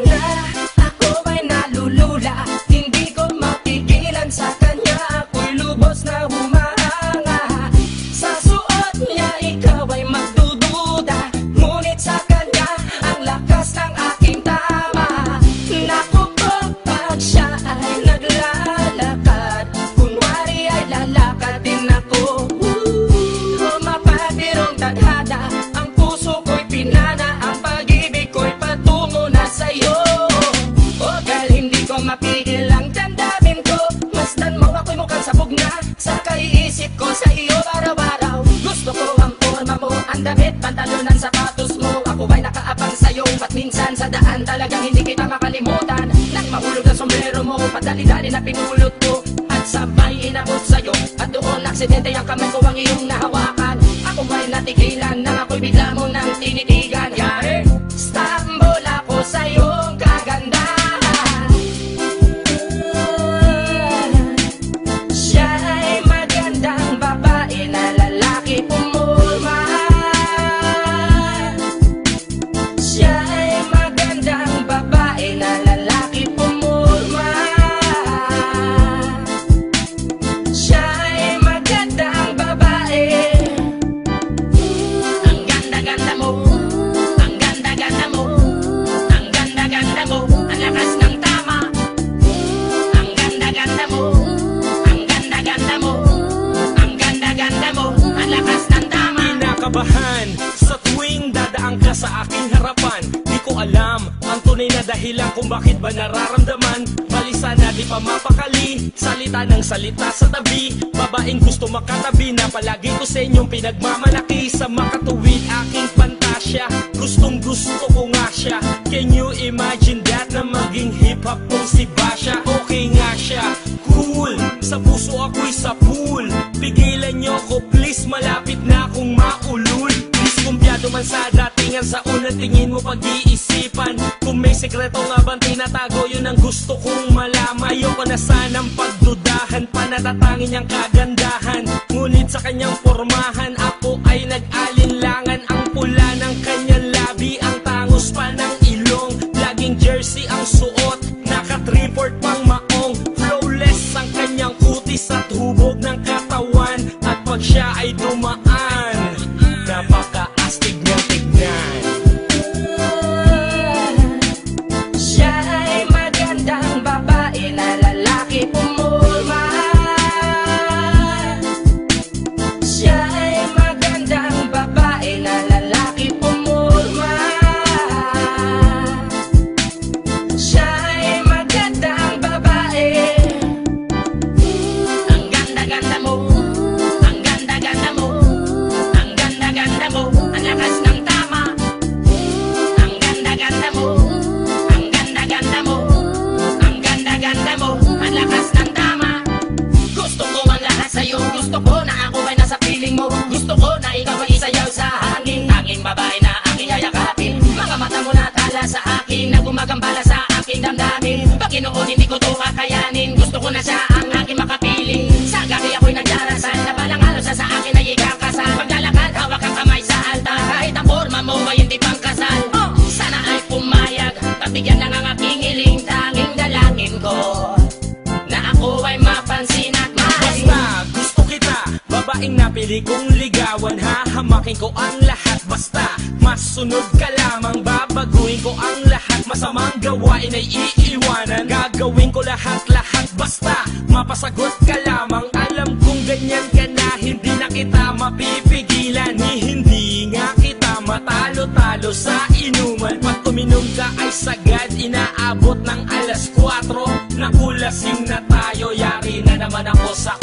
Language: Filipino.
na, ako ay nalulula. Hindi ko mapigilan sa kanya, ako'y lubos na humahanga. Sa suot niya ikaw ay magdududa, ngunit sa kanya ang lakas ng aking tama. Naku po, pag siya ay naglalakad, kunwari ay lalakad din ako. Mapatirong tadhana, ang puso ko'y pinana, ang pag-ibig ko'y patungo na sa'yo. O dahil hindi ko mapigil ang damdamin ko, masdan mo ako'y mukhang sabog na sa kaiisip ko sa iyo araw-araw. Gusto ko ang forma mo, ang damit, pantalonan, sapatos mo. Ako ay nakaabang sa'yo, at minsan sa daan talagang hindi kita makalimutan. Nang mahulog ang sombrero mo, padali-dali na pinulot ko, at sabay inabot sa'yo. At doon aksidente ang kamay ko ang iyong nahawakan. Ako ay natigilan, nang ako'y bigla mo nang tinitigan. Yari, stambol ako sa iyong kagandahan. Siya ay magandang babae na lalaki pumulma. Siya ay magandang babae na lalaki pumulma. Siya ay magandang babae. Ang ganda-ganda mo, ang ganda-ganda mo, ang ganda-ganda mo, ang lakas ng tama. Ang ganda-ganda mo, ang ganda-ganda mo, ang ganda-ganda mo, ang lakas ng tama. Kinakabahan sa tuwing dadaan ka sa aking harapan. Di ko alam ang tunay na dahilan kung bakit ba nararamdaman. Balisa na di pa mapakali, salita ng salita sa tabi. Babaeng gusto makatabi na palagi ko sa inyong pinagmamalaki. Sa makatuwid aking pantasya, gustong gusto ko nga siya. Can you imagine that, na maging hip-hop kong si Basha? Okay nga siya, cool, sa puso ako'y sa pool. Pigilan nyo ko please, malapit na akong maulul. Diskumpiyado man sa datingan, sa unang tingin mo pag-iisipan. Kung may sekreto nga bang tinatago, yun ang gusto kong malaman. Ayoko na sanang pagdudahan, panatatangin niyang kagandahan. Ngunit sa kanyang pormahan, ako ay nag-alinlangan. Ang pula ng kanyang labi, ang tangos pa ng ilong. Laging jersey ang suot, naka-3-4 pang maong. Flawless ang kanyang kutis at hubog ng katawan. At pag siya ay dumaan, napaka-astig niyang tignan. Siya ay magandang babae na lalaki pumulma. Siya ay magandang babae na lalaki pumulma. Siya ay magandang babae. Ang ganda-ganda mo, ang ganda-ganda mo, ang ganda-ganda mo, ang lakas ng tama. Ang ganda-ganda mo, ang ganda-ganda mo, ang ganda-ganda mo, ang lakas ng tama. Gusto ko ang lahat sa'yo, gusto ko na ako ay nasa piling mo. Gusto ko na ikaw ay isayaw sa hangin, tanging babae na aking yayakapin. Mga mata mo na tala sa akin, na gumagambala sa aking damdamin. Paginoon hindi ko to kakayanin, gusto ko na siya ang aking makapiling. Sa gabi ako'y nagdarasal, na balang halos sa akin ay ikakasal. Paglalakad, hawak ang kamay sa altar, kahit ang forma mo ay hindi pang kasal. Sana ay pumayag, pagbigyan lang ang aking hiling. Tanging dalangin ko na ako ay mapansin at mahalin. Basta gusto kita, babaeng napili kong ligawan. Hahamakin ko ang lahat, basta masunod ka lamang. Babaguhin ko ang lahat, masamang gawain ay iiwanan. Gagawin ko lahat-lahat, basta mapasagot ka lamang. Alam kong ganyan ka na, hindi na kita mapipigilan. Hindi nga kita matalo-talo sa inuman. Pag uminom ka ay sagad, inaabot ng alas 4. Nakulasing na tayo, yari na naman ako sa